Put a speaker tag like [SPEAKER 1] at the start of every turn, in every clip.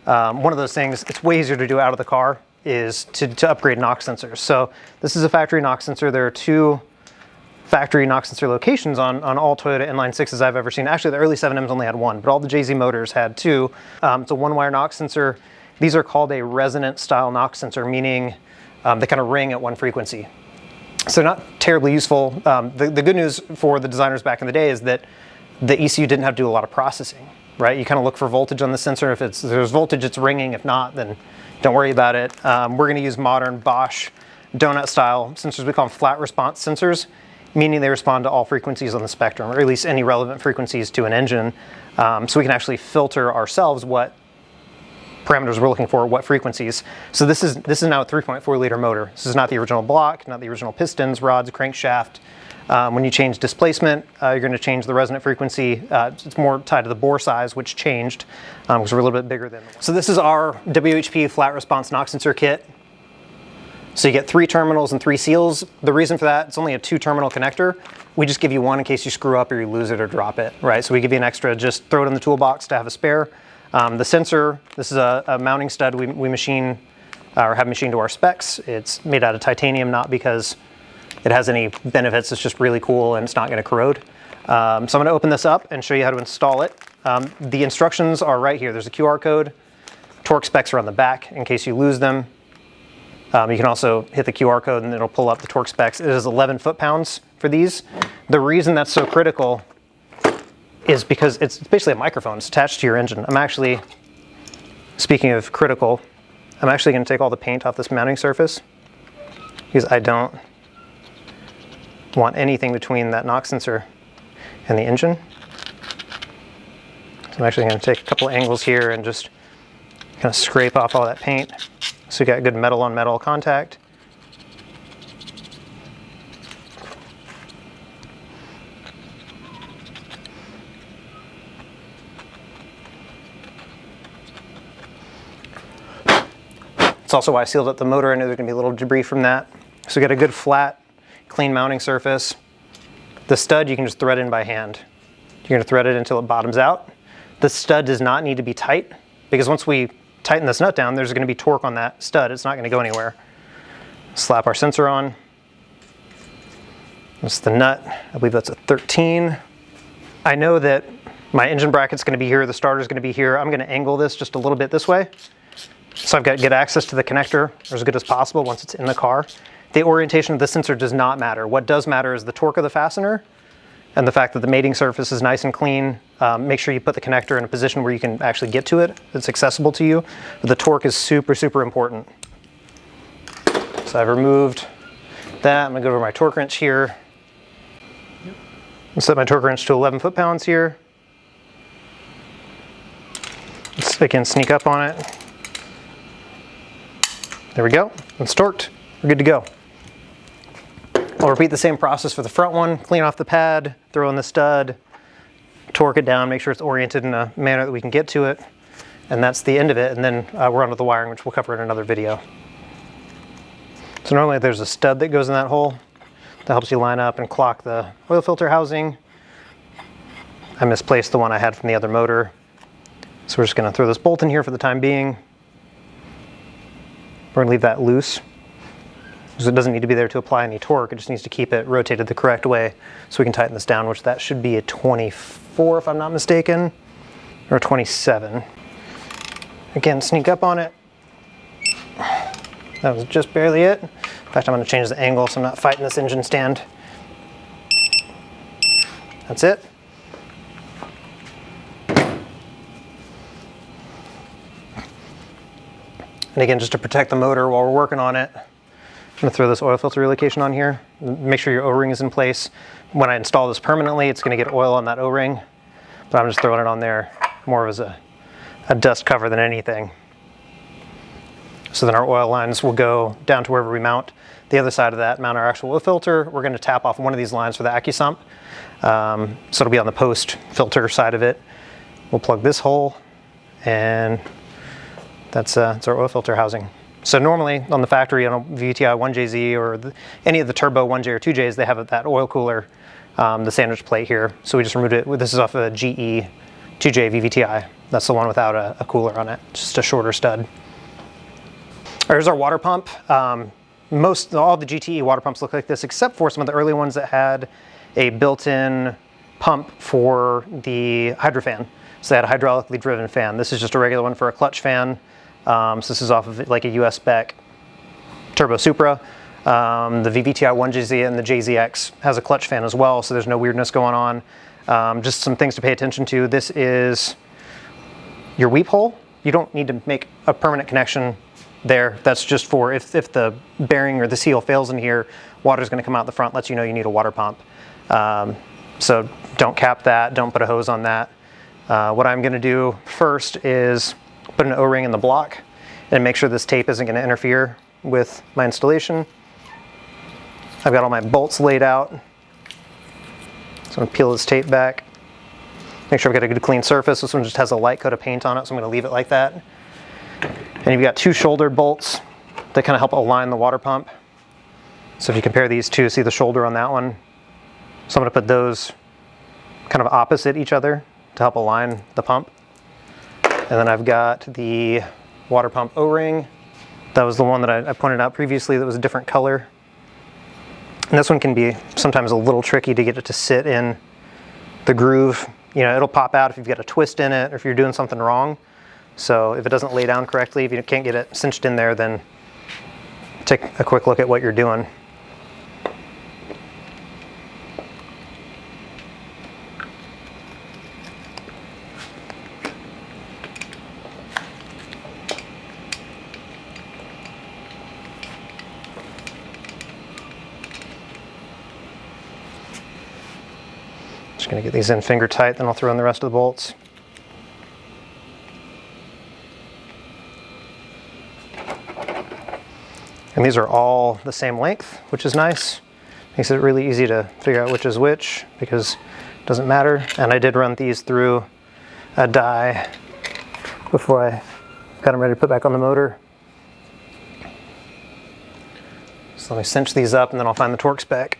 [SPEAKER 1] one of those things, it's way easier to do out of the car, is to upgrade NOx sensors. So this is a factory NOx sensor. There are 2 factory NOx sensor locations on all Toyota inline 6s I've ever seen. Actually, the early 7Ms only had 1, but all the JZ motors had 2. It's a 1-wire NOx sensor. These are called a resonant style NOx sensor, meaning they kind of ring at 1 frequency. So not terribly useful. The good news for the designers back in the day is that the ECU didn't have to do a lot of processing, right? You kind of look for voltage on the sensor. If there's voltage, it's ringing. If not, then don't worry about it. We're going to use modern Bosch donut style sensors. We call them flat response sensors, meaning they respond to all frequencies on the spectrum, or at least any relevant frequencies to an engine. So we can actually filter ourselves what parameters we're looking for, what frequencies. So this is now a 3.4 liter motor. This is not the original block, not the original pistons, rods, crankshaft. When you change displacement, you're going to change the resonant frequency. It's more tied to the bore size, which changed because we're a little bit bigger than the one. So this is our WHP flat response NOx sensor kit. So you get 3 terminals and 3 seals. The reason for that, it's only a 2-terminal connector. We just give you 1 in case you screw up or you lose it or drop it, right? So we give you an extra, just throw it in the toolbox to have a spare. The sensor, this is a mounting stud we machine or have machined to our specs. It's made out of titanium, not because it has any benefits, it's just really cool and it's not going to corrode. So I'm going to open this up and show you how to install it. The instructions are right here. There's a QR code. Torque specs are on the back in case you lose them. You can also hit the QR code and it'll pull up the torque specs. It is 11 foot-pounds for these. The reason that's so critical is because it's basically a microphone. It's attached to your engine. I'm actually, speaking of critical, I'm actually going to take all the paint off this mounting surface because I don't want anything between that NOx sensor and the engine. So I'm actually going to take a couple angles here and just kind of scrape off all that paint so you got good metal on metal contact. It's also why I sealed up the motor. I knew there's going to be a little debris from that. So we got a good flat, clean mounting surface. The stud you can just thread in by hand. You're going to thread it until it bottoms out. The stud does not need to be tight because once we tighten this nut down, there's going to be torque on that stud. It's not going to go anywhere. Slap our sensor on. That's the nut. I believe that's a 13. I know that my engine bracket's going to be here. The starter's going to be here. I'm going to angle this just a little bit this way. So I've got good access to the connector as good as possible once it's in the car. The orientation of the sensor does not matter. What does matter is the torque of the fastener and the fact that the mating surface is nice and clean. Make sure you put the connector in a position where you can actually get to it. It's accessible to you. But the torque is super, super important. So I've removed that. I'm going to go over my torque wrench here. I'll set my torque wrench to 11 foot-pounds here. Let's again sneak up on it. There we go. It's torqued. We're good to go. I'll repeat the same process for the front one. Clean off the pad, throw in the stud, torque it down, make sure it's oriented in a manner that we can get to it. And that's the end of it. And then we're on to the wiring, which we'll cover in another video. So normally there's a stud that goes in that hole that helps you line up and clock the oil filter housing. I misplaced the one I had from the other motor. So we're just going to throw this bolt in here for the time being. We're going to leave that loose because it doesn't need to be there to apply any torque. It just needs to keep it rotated the correct way so we can tighten this down, which that should be a 24 if I'm not mistaken, or 27. Again, sneak up on it. That was just barely it. In fact, I'm going to change the angle so I'm not fighting this engine stand. That's it. And again, just to protect the motor while we're working on it, I'm going to throw this oil filter relocation on here. Make sure your O-ring is in place. When I install this permanently, it's going to get oil on that O-ring, but I'm just throwing it on there more as a dust cover than anything. So then our oil lines will go down to wherever we mount. The other side of that, mount our actual oil filter. We're going to tap off one of these lines for the ECUsump. So it'll be on the post filter side of it. We'll plug this hole, and that's our oil filter housing. So normally on the factory on a VTI 1JZ or any of the turbo 1J or 2Js, they have that oil cooler, the sandwich plate here. So we just removed it. This is off a GE 2J VVTi. That's the one without a cooler on it, just a shorter stud. Here's our water pump. All the GTE water pumps look like this, except for some of the early ones that had a built-in pump for the hydrofan. So they had a hydraulically driven fan. This is just a regular one for a clutch fan. So this is off of like a US spec Turbo Supra. The VVTi 1JZ and the JZX has a clutch fan as well, so there's no weirdness going on. Just some things to pay attention to. This is your weep hole. You don't need to make a permanent connection there. That's just for if the bearing or the seal fails in here, water's going to come out the front, lets you know you need a water pump. So don't cap that, don't put a hose on that. What I'm going to do first is put an O-ring in the block and make sure this tape isn't going to interfere with my installation. I've got all my bolts laid out. So I'm going to peel this tape back. Make sure I've got a good clean surface. This one just has a light coat of paint on it, so I'm going to leave it like that. And you've got two shouldered bolts that kind of help align the water pump. So if you compare these two, see the shoulder on that one? So I'm going to put those kind of opposite each other to help align the pump. And then I've got the water pump O-ring. That was the one that I pointed out previously that was a different color. And this one can be sometimes a little tricky to get it to sit in the groove. You know, it'll pop out if you've got a twist in it or if you're doing something wrong. So if it doesn't lay down correctly, if you can't get it cinched in there, then take a quick look at what you're doing. Just going to get these in finger tight, then I'll throw in the rest of the bolts. And these are all the same length, which is nice. Makes it really easy to figure out which is which because it doesn't matter. And I did run these through a die before I got them ready to put back on the motor. So let me cinch these up and then I'll find the torque spec.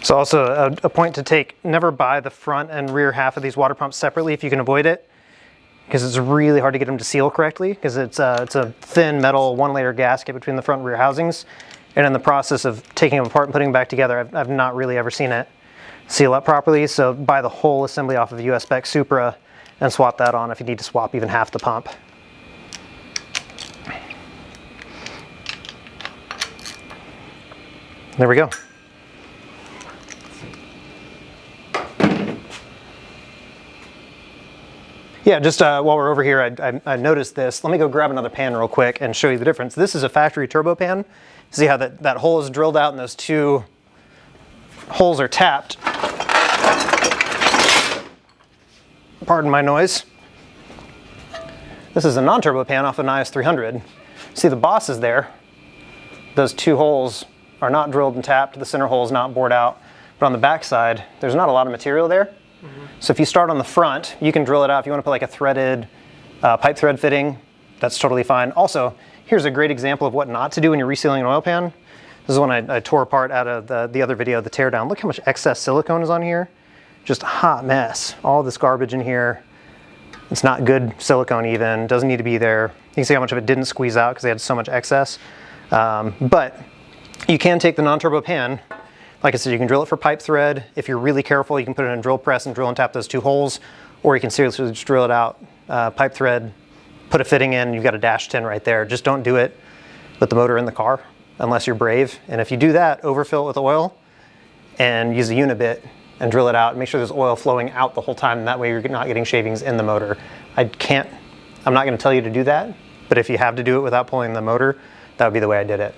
[SPEAKER 1] So also a point to take, never buy the front and rear half of these water pumps separately if you can avoid it, because it's really hard to get them to seal correctly because it's a thin metal 1-layer gasket between the front and rear housings. And in the process of taking them apart and putting them back together, I've not really ever seen it seal up properly. So buy the whole assembly off of US spec Supra and swap that on if you need to swap even half the pump. There we go. Yeah, just while we're over here, I noticed this. Let me go grab another pan real quick and show you the difference. This is a factory turbo pan. See how that hole is drilled out and those two holes are tapped. Pardon my noise. This is a non-turbo pan off an IS300. See the boss is there. Those two holes are not drilled and tapped. The center hole is not bored out. But on the back side, there's not a lot of material there. So if you start on the front, you can drill it out. If you want to put like a threaded pipe thread fitting, that's totally fine. Also, here's a great example of what not to do when you're resealing an oil pan. This is one I tore apart out of the other video, the teardown. Look how much excess silicone is on here. Just a hot mess. All this garbage in here. It's not good silicone even, doesn't need to be there. You can see how much of it didn't squeeze out because they had so much excess. But you can take the non-turbo pan. Like I said, you can drill it for pipe thread. If you're really careful, you can put it in a drill press and drill and tap those two holes, or you can seriously just drill it out, pipe thread, put a fitting in, you've got a dash 10 right there. Just don't do it with the motor in the car unless you're brave. And if you do that, overfill it with oil and use a unibit and drill it out and make sure there's oil flowing out the whole time, and that way you're not getting shavings in the motor. I'm not gonna tell you to do that, but if you have to do it without pulling the motor, that would be the way I did it.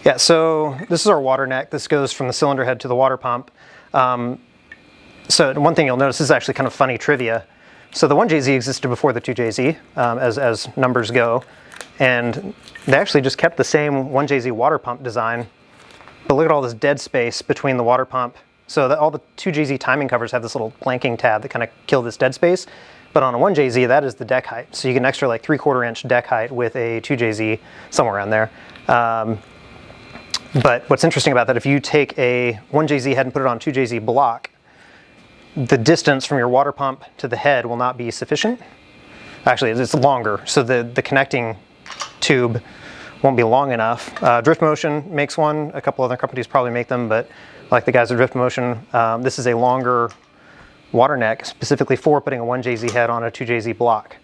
[SPEAKER 1] Yeah, so this is our water neck. This goes from the cylinder head to the water pump. So one thing you'll notice, this is actually kind of funny trivia. So the 1JZ existed before the 2JZ, as numbers go, and they actually just kept the same 1JZ water pump design. But look at all this dead space between the water pump. So that all the 2JZ timing covers have this little planking tab that kind of kill this dead space. But on a 1JZ, that is the deck height. So you get an extra like 3/4 inch deck height with a 2JZ, somewhere around there. But what's interesting about that, if you take a 1JZ head and put it on 2JZ block, the distance from your water pump to the head will not be sufficient. Actually, it's longer, so the connecting tube won't be long enough. Drift Motion makes one. A couple other companies probably make them, but like the guys at Drift Motion, this is a longer water neck specifically for putting a 1JZ head on a 2JZ block.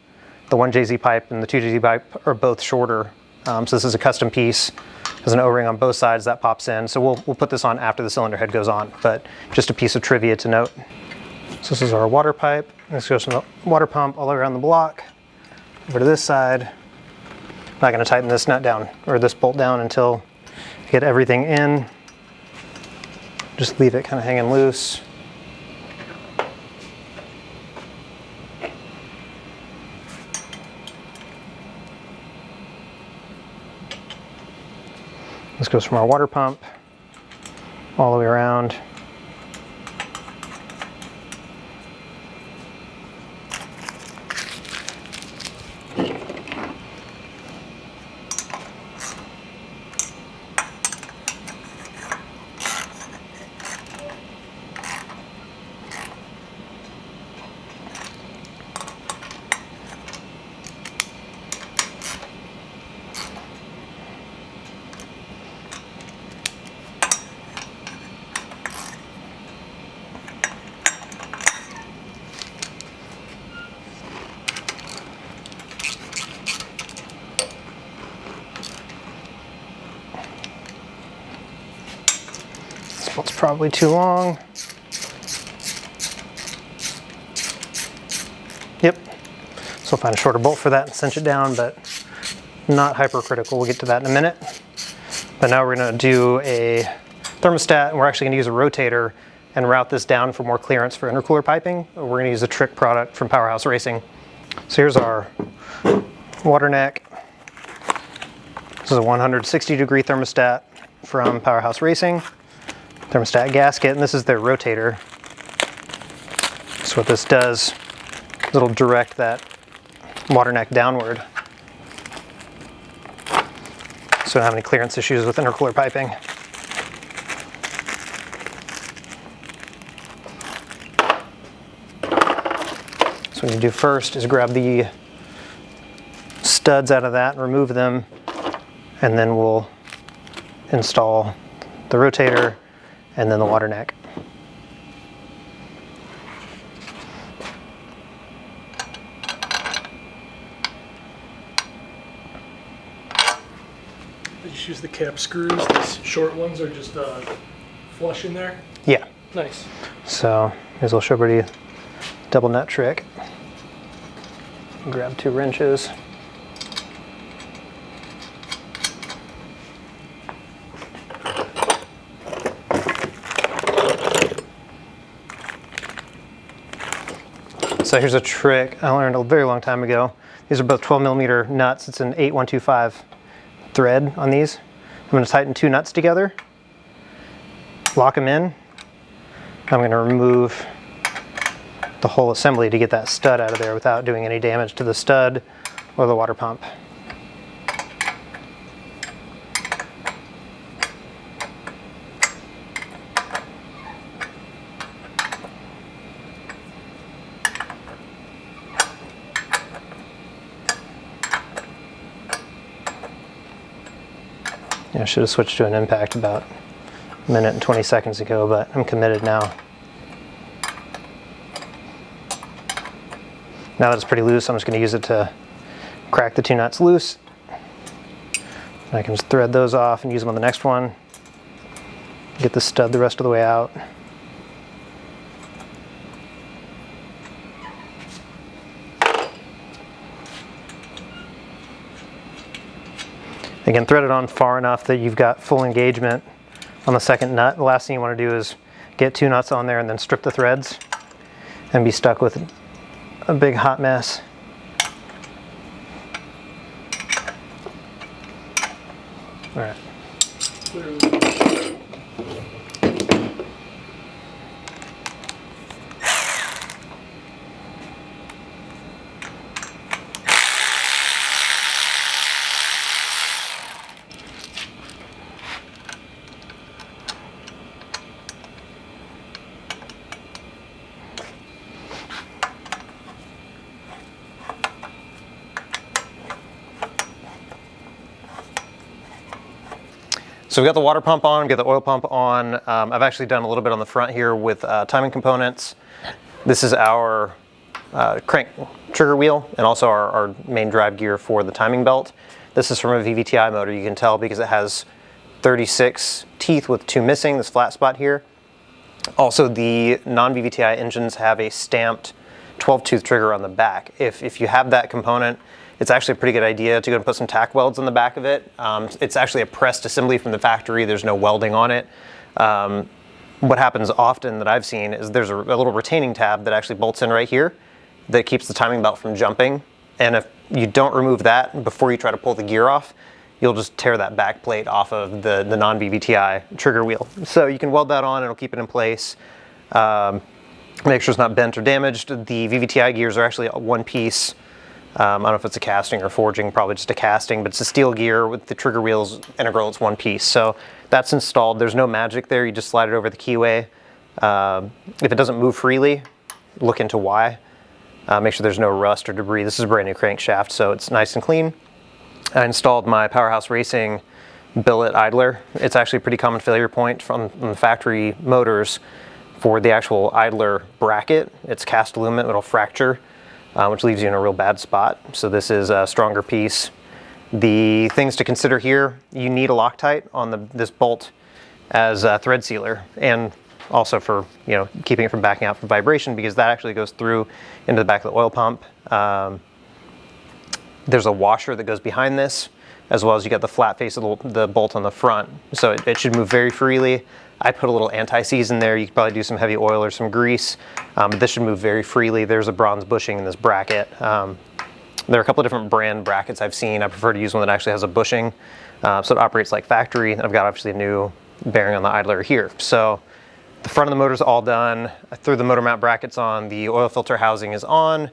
[SPEAKER 1] The 1JZ pipe and the 2JZ pipe are both shorter. So this is a custom piece. There's an O-ring on both sides that pops in. So we'll put this on after the cylinder head goes on, but just a piece of trivia to note. So this is our water pipe. This goes from the water pump all the way around the block over to this side. I'm not going to tighten this nut down or this bolt down until I get everything in. Just leave it kind of hanging loose. This goes from our water pump all the way around. It's probably too long. Yep. So we'll find a shorter bolt for that and cinch it down, but not hypercritical. We'll get to that in a minute. But now we're going to do a thermostat, and we're actually going to use a rotator and route this down for more clearance for intercooler piping. We're going to use a trick product from Powerhouse Racing. So here's our water neck. This is a 160-degree thermostat from Powerhouse Racing. Thermostat gasket, and this is their rotator. So what this does is it'll direct that water neck downward. So we don't have any clearance issues with intercooler piping. So what you do first is grab the studs out of that and remove them, and then we'll install the rotator and then the water neck.
[SPEAKER 2] Did you use the cap screws? These short ones are just flush in there?
[SPEAKER 1] Yeah.
[SPEAKER 2] Nice.
[SPEAKER 1] So here's a little Show double nut trick. Grab 2 wrenches. So here's a trick I learned a very long time ago. These are both 12mm nuts. It's an 8125 thread on these. I'm going to tighten 2 nuts together, lock them in. I'm going to remove the whole assembly to get that stud out of there without doing any damage to the stud or the water pump. I should have switched to an impact about a minute and 20 seconds ago, but I'm committed now. Now that it's pretty loose, I'm just going to use it to crack the 2 nuts loose. And I can just thread those off and use them on the next one. Get the stud the rest of the way out. Again, thread it on far enough that you've got full engagement on the second nut. The last thing you want to do is get 2 nuts on there and then strip the threads and be stuck with a big hot mess. All right. So we got the water pump on, we got the oil pump on. I've actually done a little bit on the front here with timing components. This is our crank trigger wheel and also our main drive gear for the timing belt. This is from a VVTi motor, you can tell because it has 36 teeth with 2 missing, this flat spot here. Also, the non-VVTi engines have a stamped 12-tooth trigger on the back. If you have that component, it's actually a pretty good idea to go and put some tack welds on the back of it. It's actually a pressed assembly from the factory. There's no welding on it. What happens often that I've seen is there's a little retaining tab that actually bolts in right here that keeps the timing belt from jumping. And if you don't remove that before you try to pull the gear off, you'll just tear that back plate off of the non-VVTi trigger wheel. So you can weld that on, it'll keep it in place. Make sure it's not bent or damaged. The VVTi gears are actually one piece. I don't know if it's a casting or forging, probably just a casting, but it's a steel gear with the trigger wheels integral, it's one piece. So that's installed. There's no magic there, you just slide it over the keyway. If it doesn't move freely, look into why. Make sure there's no rust or debris. This is a brand new crankshaft, so it's nice and clean. I installed my Powerhouse Racing billet idler. It's actually a pretty common failure point from the factory motors for the actual idler bracket. It's cast aluminum, it'll fracture, which leaves you in a real bad spot. So this is a stronger piece. The things to consider here, you need a Loctite on this bolt as a thread sealer, and also for keeping it from backing out from vibration, because that actually goes through into the back of the oil pump. There's a washer that goes behind this, as well as you got the flat face of the bolt on the front. So it should move very freely. I put a little anti-seize in there. You could probably do some heavy oil or some grease, but this should move very freely. There's a bronze bushing in this bracket. There are a couple of different brand brackets I've seen. I prefer to use one that actually has a bushing, so it operates like factory. And I've got obviously a new bearing on the idler here. So the front of the motor's all done. I threw the motor mount brackets on. The oil filter housing is on.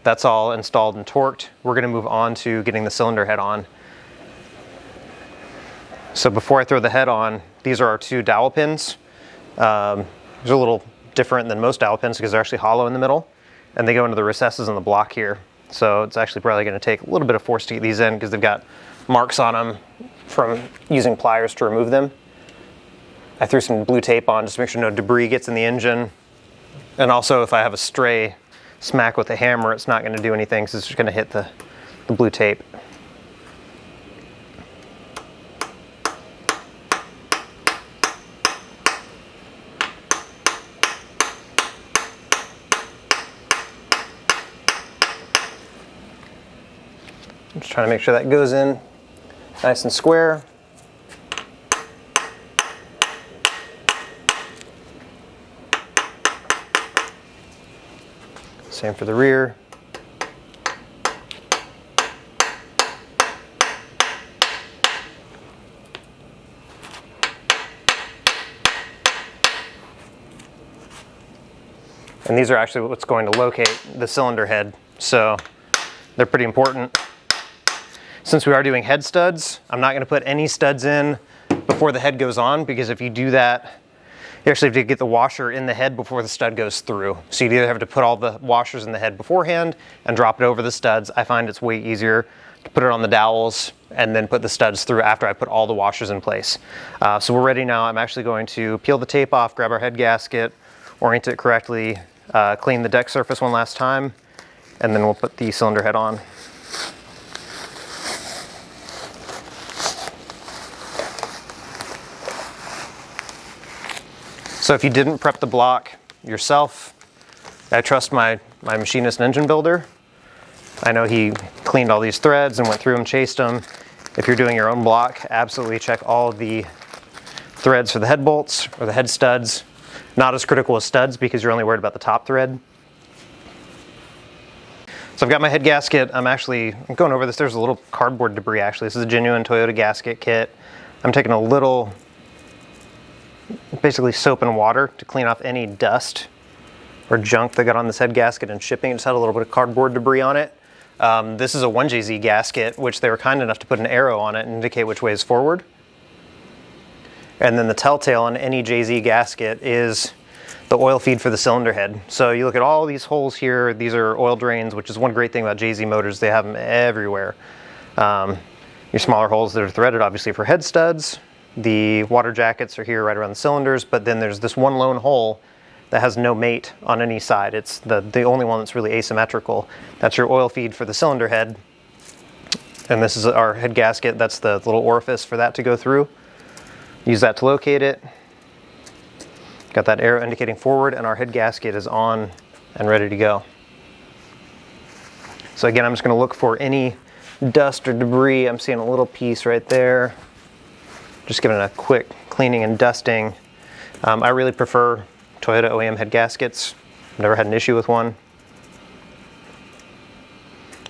[SPEAKER 1] That's all installed and torqued. We're gonna move on to getting the cylinder head on. So before I throw the head on, these are our 2 dowel pins. These are a little different than most dowel pins because they're actually hollow in the middle, and they go into the recesses in the block here. So it's actually probably gonna take a little bit of force to get these in because they've got marks on them from using pliers to remove them. I threw some blue tape on just to make sure no debris gets in the engine. And also if I have a stray smack with a hammer, it's not going to do anything because it's just going to hit the blue tape. I'm just trying to make sure that goes in nice and square. Same for the rear. And these are actually what's going to locate the cylinder head, so they're pretty important. Since we are doing head studs, I'm not going to put any studs in before the head goes on, because if you do that, you actually have to get the washer in the head before the stud goes through. So you'd either have to put all the washers in the head beforehand and drop it over the studs. I find it's way easier to put it on the dowels and then put the studs through after I put all the washers in place. So we're ready now. I'm actually going to peel the tape off, grab our head gasket, orient it correctly, clean the deck surface one last time, and then we'll put the cylinder head on. So if you didn't prep the block yourself, I trust my machinist and engine builder. I know he cleaned all these threads and went through them, chased them. If you're doing your own block, absolutely check all of the threads for the head bolts or the head studs. Not as critical as studs because you're only worried about the top thread. So I've got my head gasket. I'm going over this. There's a little cardboard debris actually. This is a genuine Toyota gasket kit. I'm taking a little, basically soap and water to clean off any dust or junk that got on this head gasket and shipping. It just had a little bit of cardboard debris on it. This is a 1JZ gasket, which they were kind enough to put an arrow on it and indicate which way is forward. And then the telltale on any JZ gasket is the oil feed for the cylinder head. So you look at all these holes here, these are oil drains, which is one great thing about JZ motors, they have them everywhere. Your smaller holes that are threaded obviously for head studs, the water jackets are here right around the cylinders, but then there's this one lone hole that has no mate on any side. It's the only one that's really asymmetrical. That's your oil feed for the cylinder head. And this is our head gasket, that's the little orifice for that to go through. Use that to locate it. Got that arrow indicating forward, and our head gasket is on and ready to go. So again, I'm just going to look for any dust or debris. I'm seeing a little piece right there. Just giving it a quick cleaning and dusting. I really prefer Toyota OEM head gaskets. Never had an issue with one.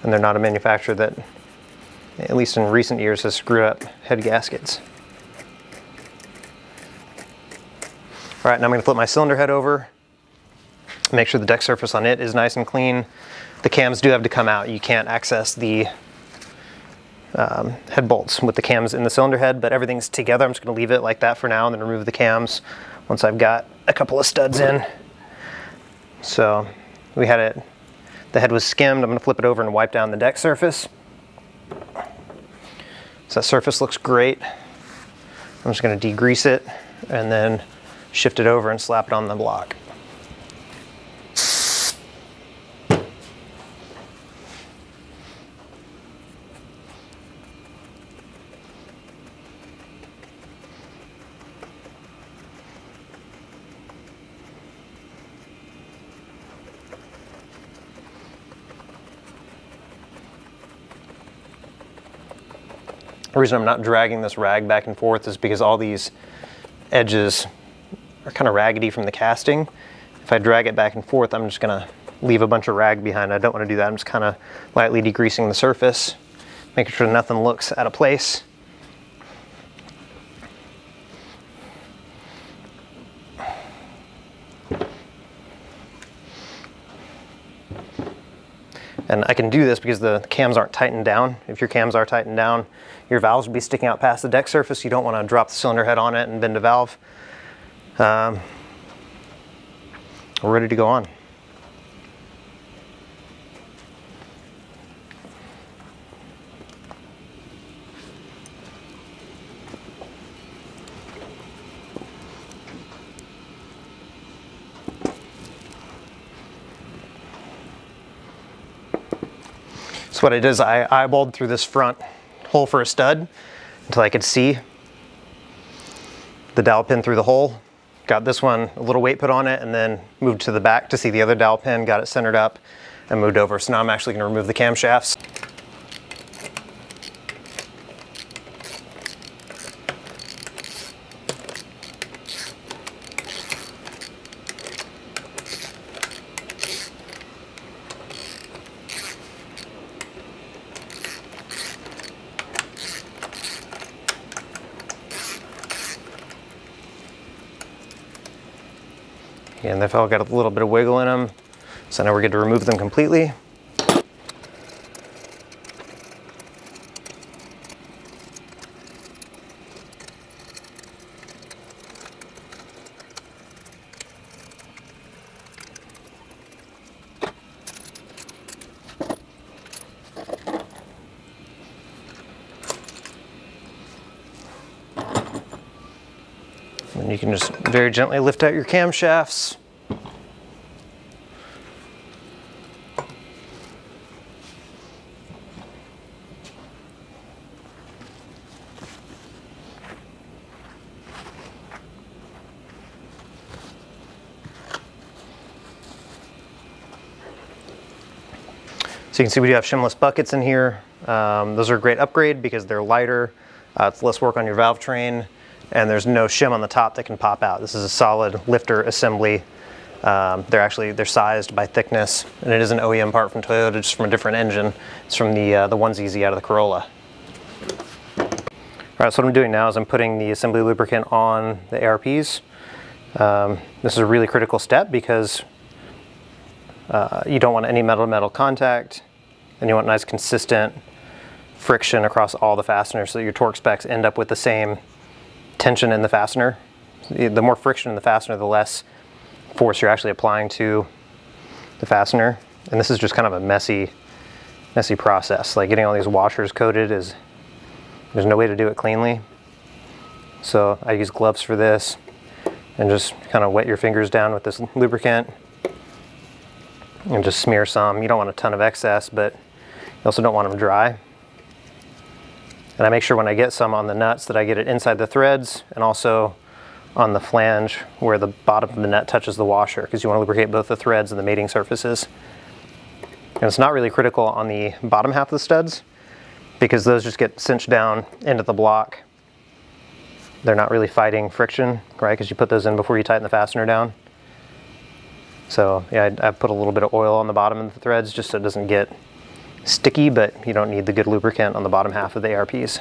[SPEAKER 1] And they're not a manufacturer that, at least in recent years, has screwed up head gaskets. All right, now I'm going to flip my cylinder head over, make sure the deck surface on it is nice and clean. The cams do have to come out. You can't access the head bolts with the cams in the cylinder head, but everything's together. I'm just going to leave it like that for now and then remove the cams once I've got a couple of studs in. So we had it, the head was skimmed. I'm going to flip it over and wipe down the deck surface. So that surface looks great. I'm just going to degrease it and then shift it over and slap it on the block. The reason I'm not dragging this rag back and forth is because all these edges are kind of raggedy from the casting. If I drag it back and forth, I'm just gonna leave a bunch of rag behind. I don't want to do that. I'm just kind of lightly degreasing the surface, making sure nothing looks out of place. And I can do this because the cams aren't tightened down. If your cams are tightened down, your valves will be sticking out past the deck surface. You don't want to drop the cylinder head on it and bend a valve. We're ready to go on. So what I did is I eyeballed through this front hole for a stud until I could see the dowel pin through the hole. Got this one, a little weight put on it, and then moved to the back to see the other dowel pin, got it centered up, and moved over. So now I'm actually going to remove the camshafts. And they've all got a little bit of wiggle in them. So now we're good to remove them completely. And you can just very gently lift out your camshafts. So you can see we do have shimless buckets in here. Those are a great upgrade because they're lighter, it's less work on your valve train, and there's no shim on the top that can pop out. This is a solid lifter assembly. They're sized by thickness, and it is an OEM part from Toyota, just from a different engine. It's from the 1ZZ out of the Corolla. All right, so what I'm doing now is I'm putting the assembly lubricant on the ARPs. This is a really critical step because you don't want any metal-to-metal contact, and you want nice consistent friction across all the fasteners so that your torque specs end up with the same tension in the fastener. The more friction in the fastener, the less force you're actually applying to the fastener. And this is just kind of a messy process. Like getting all these washers coated there's no way to do it cleanly. So I use gloves for this and just kind of wet your fingers down with this lubricant and just smear some. You don't want a ton of excess, but you also don't want them dry. And I make sure when I get some on the nuts that I get it inside the threads and also on the flange where the bottom of the nut touches the washer, because you want to lubricate both the threads and the mating surfaces. And it's not really critical on the bottom half of the studs because those just get cinched down into the block. They're not really fighting friction, right? Because you put those in before you tighten the fastener down. So yeah, I put a little bit of oil on the bottom of the threads just so it doesn't get sticky, but you don't need the good lubricant on the bottom half of the ARPs.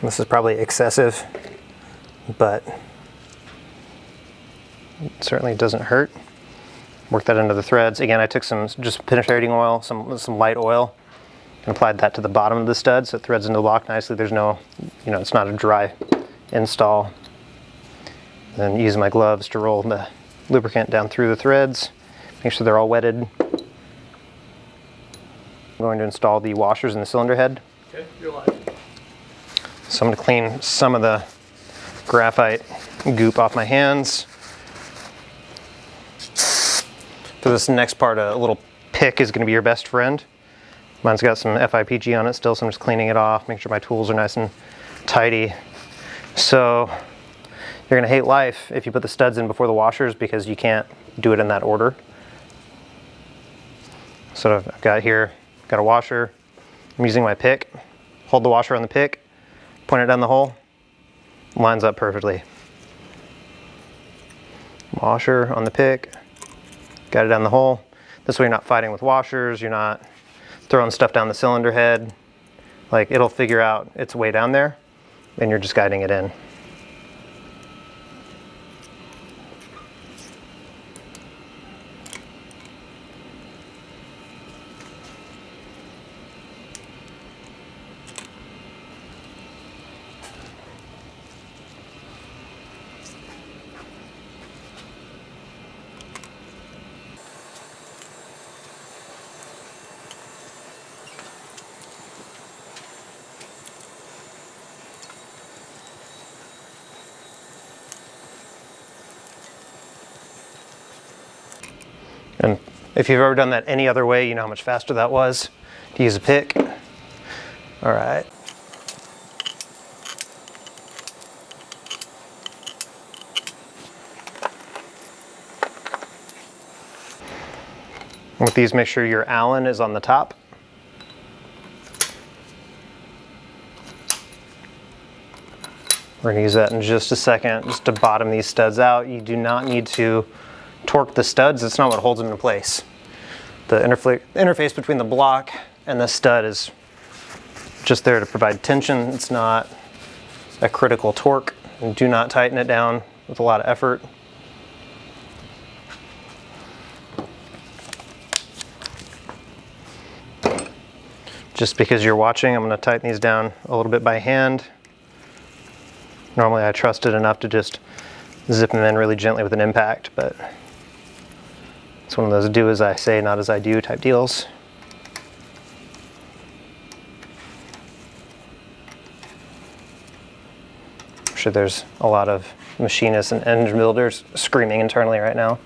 [SPEAKER 1] This is probably excessive, but it certainly doesn't hurt. Work that into the threads. Again, I took some just penetrating oil, some light oil, and applied that to the bottom of the stud so it threads into the block nicely. There's no, it's not a dry install. Then use my gloves to roll the lubricant down through the threads. Make sure they're all wetted. I'm going to install the washers in the cylinder head.
[SPEAKER 2] Okay, you're live.
[SPEAKER 1] So I'm going to clean some of the graphite goop off my hands. For this next part, a little pick is going to be your best friend. Mine's got some FIPG on it still, so I'm just cleaning it off, making sure my tools are nice and tidy. So you're going to hate life if you put the studs in before the washers because you can't do it in that order. So I've got here, got a washer. I'm using my pick. Hold the washer on the pick, point it down the hole, lines up perfectly. Washer on the pick, got it down the hole. This way you're not fighting with washers, you're not throwing stuff down the cylinder head. Like, it'll figure out its way down there and you're just guiding it in. And if you've ever done that any other way, you know how much faster that was to use a pick. All right. With these, make sure your Allen is on the top. We're gonna use that in just a second, just to bottom these studs out. You do not need to torque the studs. It's not what holds them in place. The interface between the block and the stud is just there to provide tension. It's not a critical torque. And do not tighten it down with a lot of effort. Just because you're watching, I'm going to tighten these down a little bit by hand. Normally I trust it enough to just zip them in really gently with an impact, but it's one of those do as I say, not as I do type deals. I'm sure there's a lot of machinists and engine builders screaming internally right now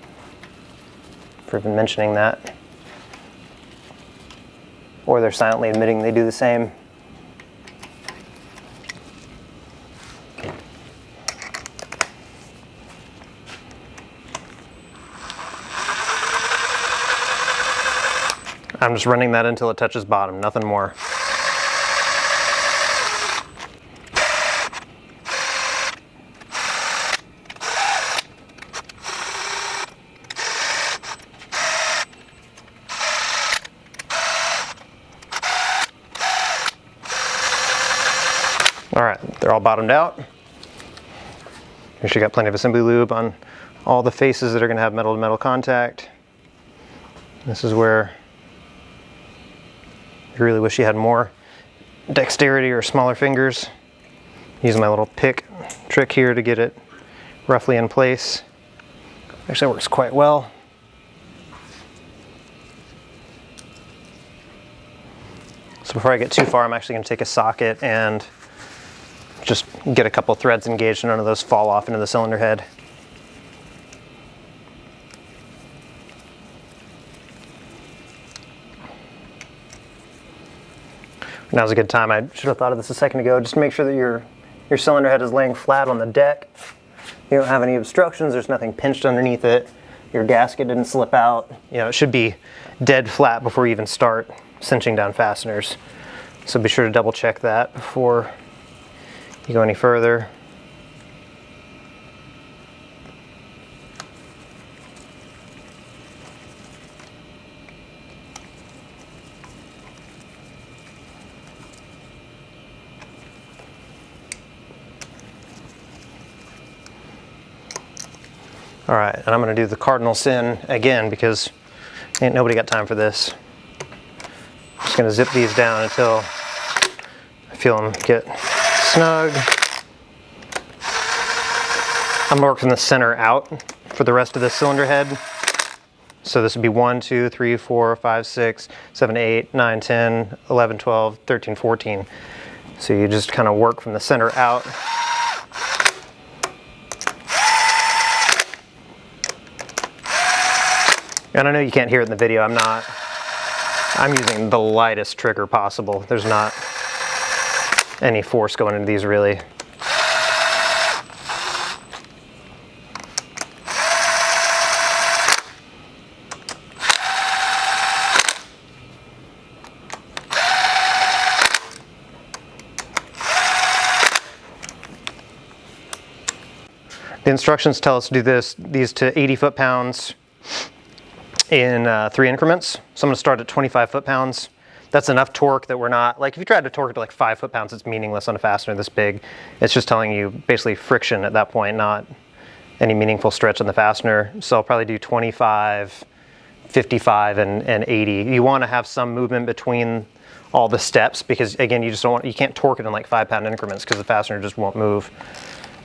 [SPEAKER 1] for even mentioning that. or they're silently admitting they do the same. I'm just running that until it touches bottom, nothing more. All right, they're all bottomed out. Make sure you got plenty of assembly lube on all the faces that are going to have metal-to-metal contact. This is where you really wish you had more dexterity or smaller fingers. Using my little pick trick here to get it roughly in place. Actually, it works quite well. So before I get too far, I'm actually going to take a socket and just get a couple threads engaged and none of those fall off into the cylinder head. Now's a good time. I should have thought of this a second ago. Just make sure that your cylinder head is laying flat on the deck. You don't have any obstructions. There's nothing pinched underneath it. Your gasket didn't slip out. You know, it should be dead flat before you even start cinching down fasteners. So be sure to double check that before you go any further. All right, and I'm going to do the cardinal sin again because ain't nobody got time for this. I'm just going to zip these down until I feel them get snug. I'm going to work from the center out for the rest of the cylinder head. So this would be 1, 2, 3, 4, 5, 6, 7, 8, 9, 10, 11, 12, 13, 14. So you just kind of work from the center out. And I know you can't hear it in the video, I'm using the lightest trigger possible. There's not any force going into these really. The instructions tell us to do these to 80 foot-pounds in 3 increments. So I'm going to start at 25 foot-pounds. That's enough torque that we're not, like if you tried to torque it to like 5 foot-pounds, it's meaningless on a fastener this big. It's just telling you basically friction at that point, not any meaningful stretch on the fastener. So I'll probably do 25, 55, and 80. You want to have some movement between all the steps because again, you can't torque it in like 5-pound increments because the fastener just won't move.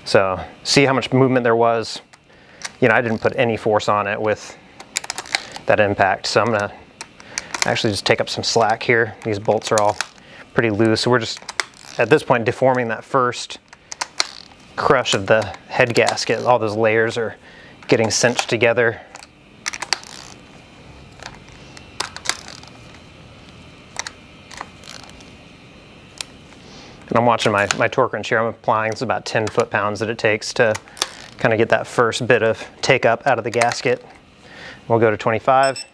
[SPEAKER 1] So see how much movement there was. You know, I didn't put any force on it with that impact. So I'm gonna actually just take up some slack here. These bolts are all pretty loose. So we're just, at this point, deforming that first crush of the head gasket. All those layers are getting cinched together. And I'm watching my torque wrench here. I'm applying, it's about 10 foot-pounds that it takes to kind of get that first bit of take up out of the gasket. We'll go to 25.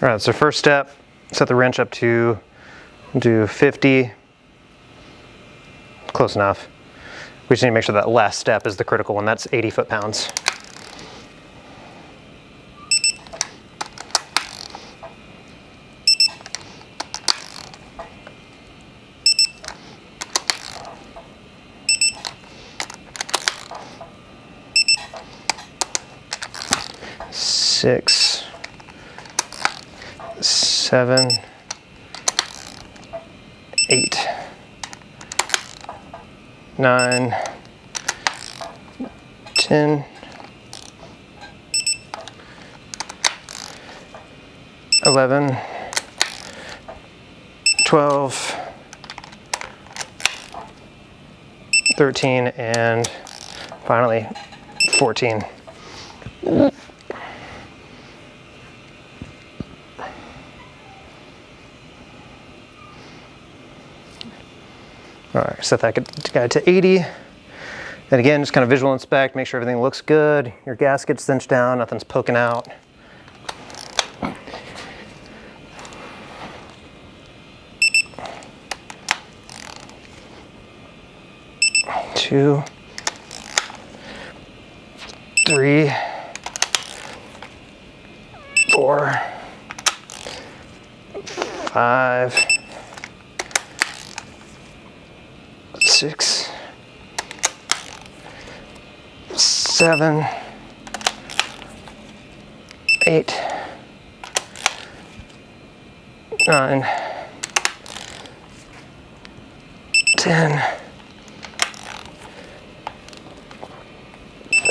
[SPEAKER 1] All right, so first step, set the wrench up to do 50. Close enough. We just need to make sure that last step is the critical one. That's 80 foot-pounds. Six. 7, 8, 9, 10, 11, 12, 13, and finally 14. All right, set that guy to 80. And again, just kind of visual inspect, make sure everything looks good. Your gasket's cinched down, nothing's poking out. Two, 3, 4, 5, 6, 7, 8, 9, 10,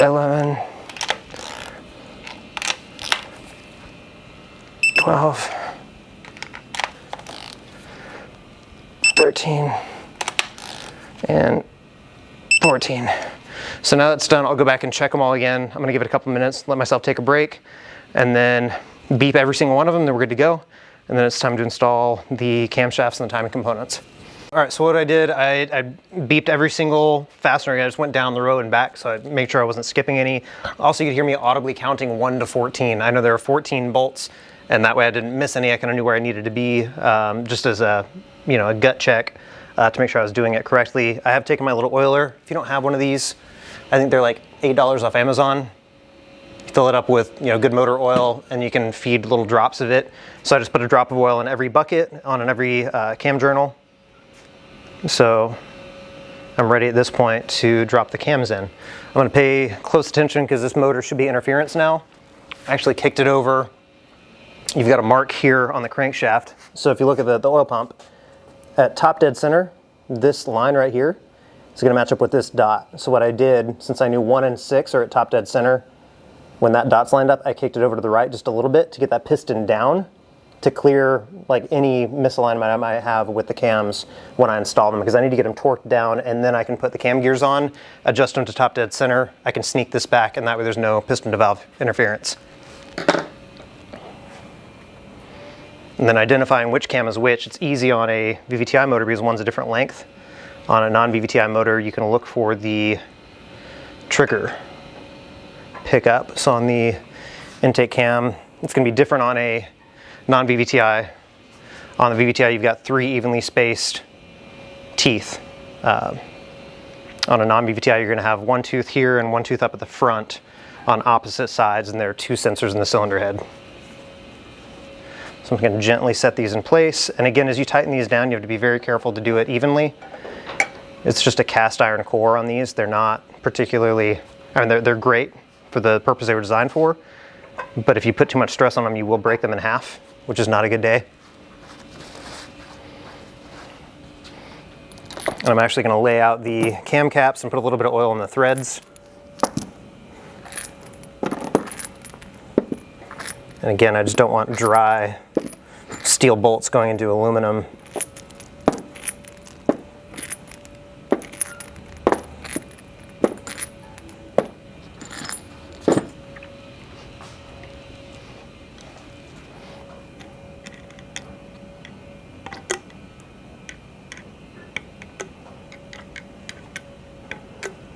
[SPEAKER 1] 11, 12, 13, and 14. So now that's done, I'll go back and check them all again. I'm gonna give it a couple minutes, let myself take a break, and then beep every single one of them, then we're good to go. And then it's time to install the camshafts and the timing components. All right, so what I did, I beeped every single fastener. I just went down the row and back, so I made sure I wasn't skipping any. Also, you could hear me audibly counting 1 to 14. I know there are 14 bolts, and that way I didn't miss any. I kind of knew where I needed to be, just as a, a gut check to make sure I was doing it correctly. I have taken my little oiler. If you don't have one of these, I think they're like $8 off Amazon. Fill it up with good motor oil, and you can feed little drops of it. So I just put a drop of oil in every bucket, on every cam journal. So I'm ready at this point to drop the cams in. I'm going to pay close attention because this motor should be interference now. I actually kicked it over. You've got a mark here on the crankshaft. So if you look at the oil pump, at top dead center, this line right here is going to match up with this dot. So what I did, since I knew 1 and 6 are at top dead center, when that dot's lined up, I kicked it over to the right just a little bit to get that piston down, to clear like any misalignment I might have with the cams when I install them, because I need to get them torqued down, and then I can put the cam gears on, adjust them to top dead center. I can sneak this back, and that way there's no piston to valve interference. And then identifying which cam is which, it's easy on a VVTi motor because one's a different length. On a non-VVTi motor, you can look for the trigger pickup. So on the intake cam, it's going to be different on a non-VVTi. On the VVTi, you've got 3 evenly spaced teeth. On a non-VVTi, you're going to have 1 tooth here and 1 tooth up at the front on opposite sides, and there are 2 sensors in the cylinder head. So I'm going to gently set these in place. And again, as you tighten these down, you have to be very careful to do it evenly. It's just a cast iron core on these. They're not particularly, they're great for the purpose they were designed for. But if you put too much stress on them, you will break them in half, which is not a good day. And I'm actually going to lay out the cam caps and put a little bit of oil in the threads. And again, I just don't want dry steel bolts going into aluminum.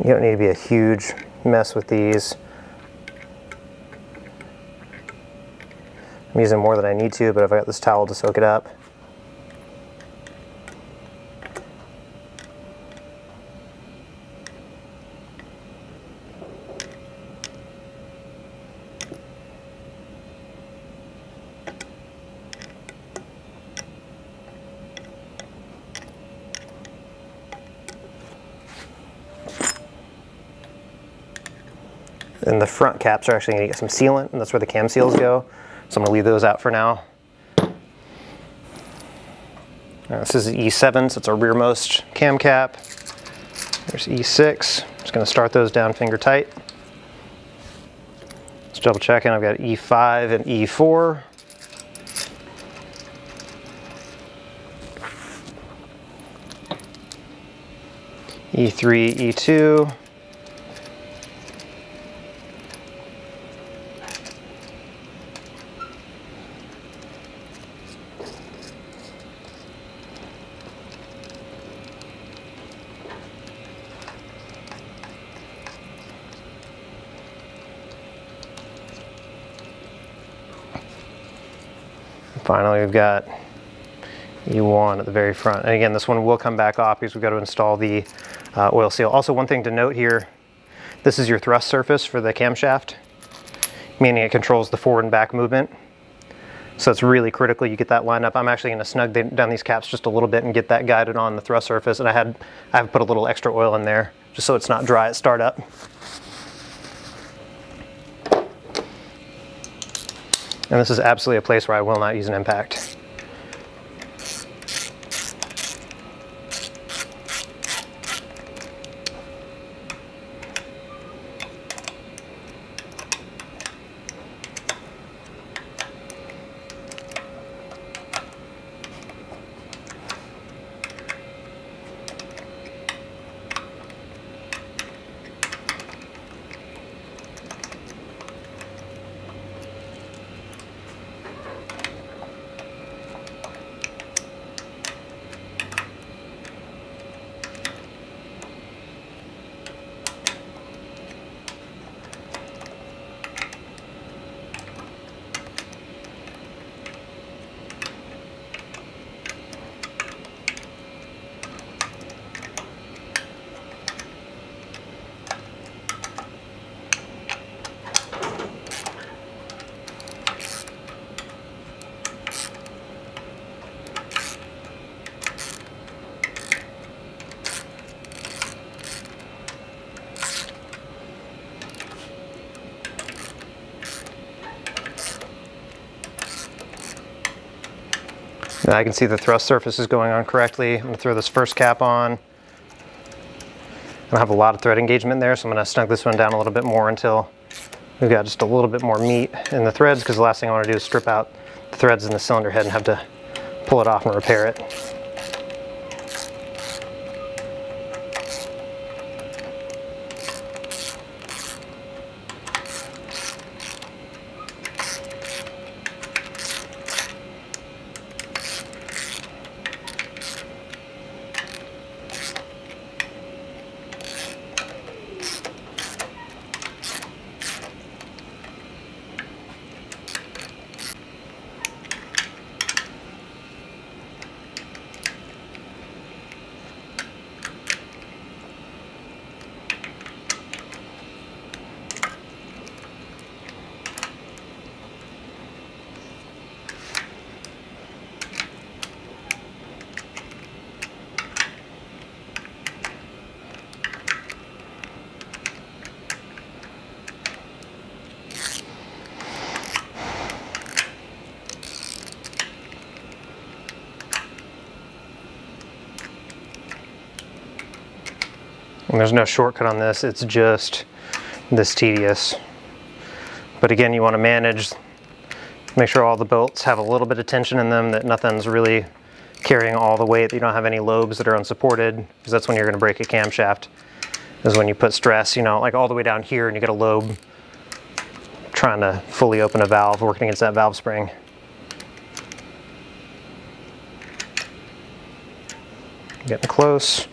[SPEAKER 1] You don't need to be a huge mess with these. I'm using more than I need to, but I've got this towel to soak it up. And the front caps are actually going to get some sealant, and that's where the cam seals go. So I'm going to leave those out for now. Now, this is E7, so it's our rearmost cam cap. There's E6. Just going to start those down finger tight. Let's double check in. I've got E5 and E4. E3, E2. Finally, we've got E1 at the very front. And again, this one will come back off because we've got to install the oil seal. Also, one thing to note here, this is your thrust surface for the camshaft, meaning it controls the forward and back movement. So it's really critical you get that lined up. I'm actually going to snug down these caps just a little bit and get that guided on the thrust surface. And I've put a little extra oil in there just so it's not dry at startup. And this is absolutely a place where I will not use an impact. Now I can see the thrust surface is going on correctly. I'm going to throw this first cap on. I don't have a lot of thread engagement there, so I'm going to snug this one down a little bit more until we've got just a little bit more meat in the threads, because the last thing I want to do is strip out the threads in the cylinder head and have to pull it off and repair it. And there's no shortcut on this, it's just this tedious. But again, you want to manage, make sure all the bolts have a little bit of tension in them, that nothing's really carrying all the weight, that you don't have any lobes that are unsupported, because that's when you're going to break a camshaft, is when you put stress, you know, like all the way down here and you get a lobe trying to fully open a valve, working against that valve spring. Getting close.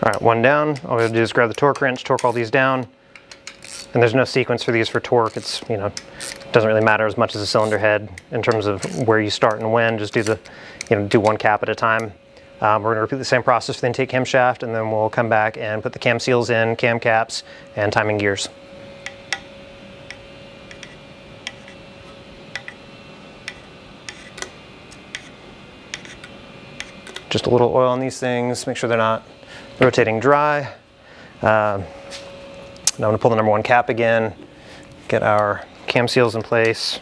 [SPEAKER 1] All right, one down. All we have to do is grab the torque wrench, torque all these down. And there's no sequence for these for torque. It's, you know, Doesn't really matter as much as the cylinder head in terms of where you start and when. Just do the, do one cap at a time. We're going to repeat the same process for the intake camshaft, and then we'll come back and put the cam seals in, cam caps, and timing gears. Just a little oil on these things, make sure they're not rotating dry. Now I'm going to pull the number 1 cap again, get our cam seals in place.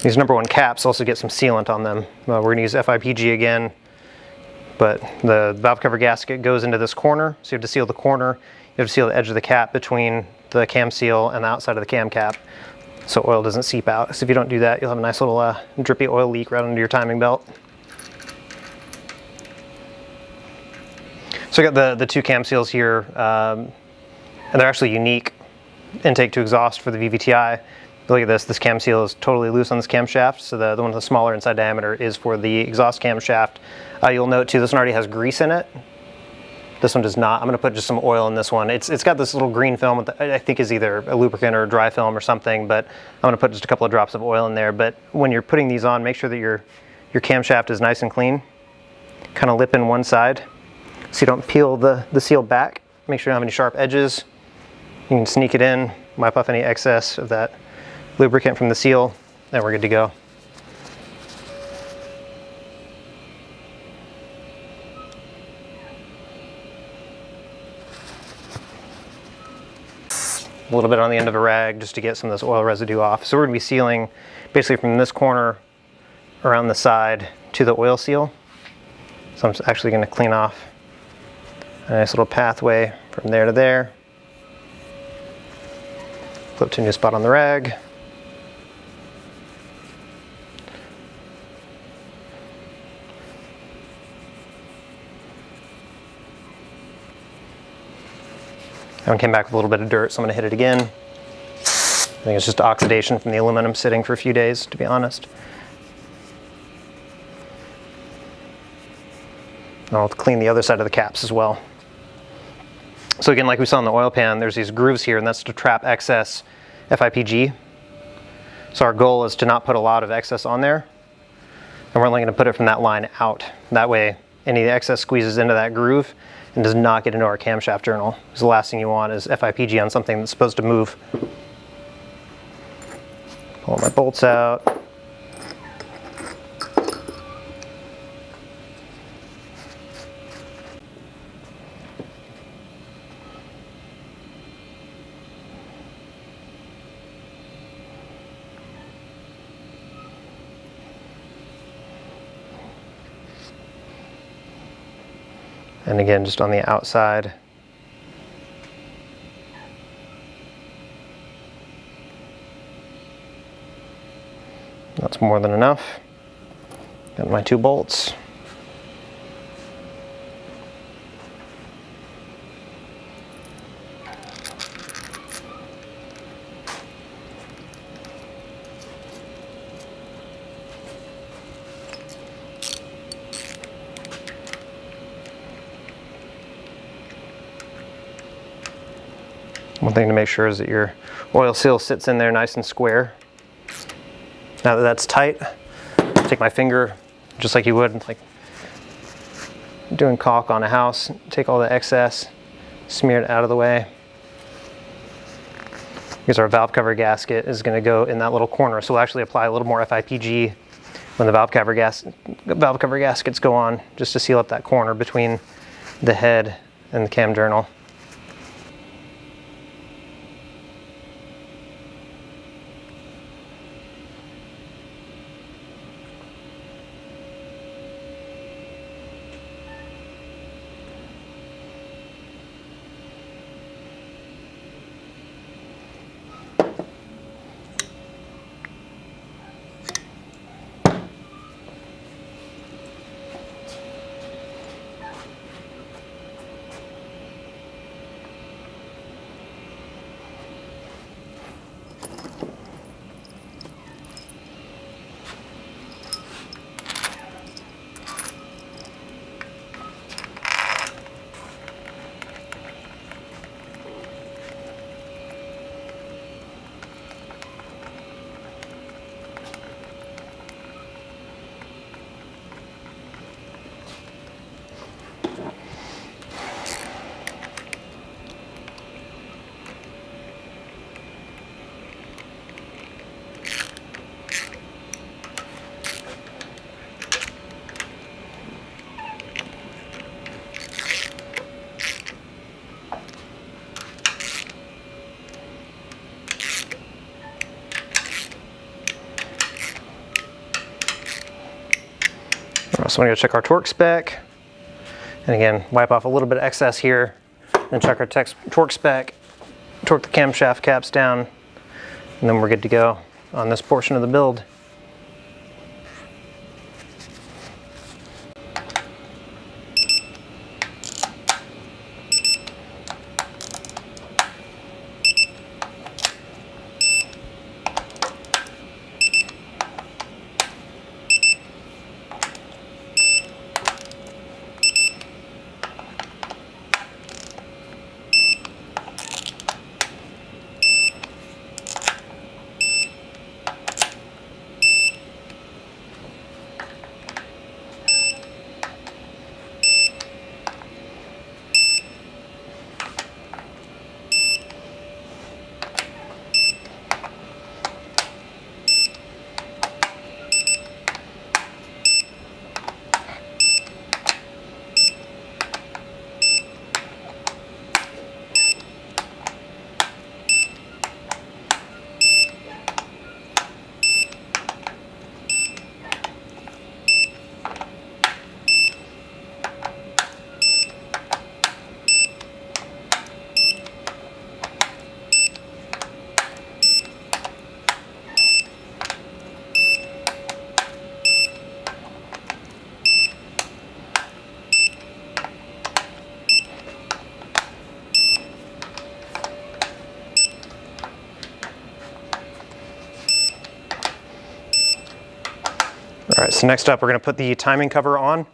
[SPEAKER 1] These number 1 caps also get some sealant on them. We're going to use FIPG again, but the valve cover gasket goes into this corner, so you have to seal the corner. You have to seal the edge of the cap between the cam seal and the outside of the cam cap, so oil doesn't seep out. So if you don't do that, you'll have a nice little drippy oil leak right under your timing belt. So I got the 2 cam seals here, and they're actually unique intake to exhaust for the VVTi. Look at this cam seal is totally loose on this camshaft, so the one with the smaller inside diameter is for the exhaust camshaft. You'll note too, this one already has grease in it. This one does not. I'm going to put just some oil in this one. It's got this little green film that I think is either a lubricant or a dry film or something, but I'm going to put just a couple of drops of oil in there. But when you're putting these on, make sure that your camshaft is nice and clean. Kind of lip in one side, so you don't peel the seal back. Make sure you don't have any sharp edges. You can sneak it in, wipe off any excess of that lubricant from the seal, and we're good to go. A little bit on the end of a rag just to get some of this oil residue off. So we're going to be sealing basically from this corner around the side to the oil seal. So I'm actually going to clean off a nice little pathway from there to there. Flip to a new spot on the rag. That one came back with a little bit of dirt, so I'm going to hit it again. I think it's just oxidation from the aluminum sitting for a few days, to be honest. I'll clean the other side of the caps as well. So again, like we saw in the oil pan, there's these grooves here, and that's to trap excess FIPG. So our goal is to not put a lot of excess on there, and we're only going to put it from that line out. That way, any excess squeezes into that groove and does not get into our camshaft journal. Because the last thing you want is FIPG on something that's supposed to move. Pull my bolts out. And again, just on the outside. That's more than enough. Got my 2 bolts. One thing to make sure is that your oil seal sits in there nice and square. Now that that's tight, take my finger, just like you would like doing caulk on a house, take all the excess, smear it out of the way. Because our valve cover gasket is going to go in that little corner, so we'll actually apply a little more FIPG when the valve cover gaskets go on, just to seal up that corner between the head and the cam journal. So we're going to check our torque spec. And again, wipe off a little bit of excess here. Then check our torque spec. Torque the camshaft caps down. And then we're good to go on this portion of the build. All right, so next up we're going to put the timing cover on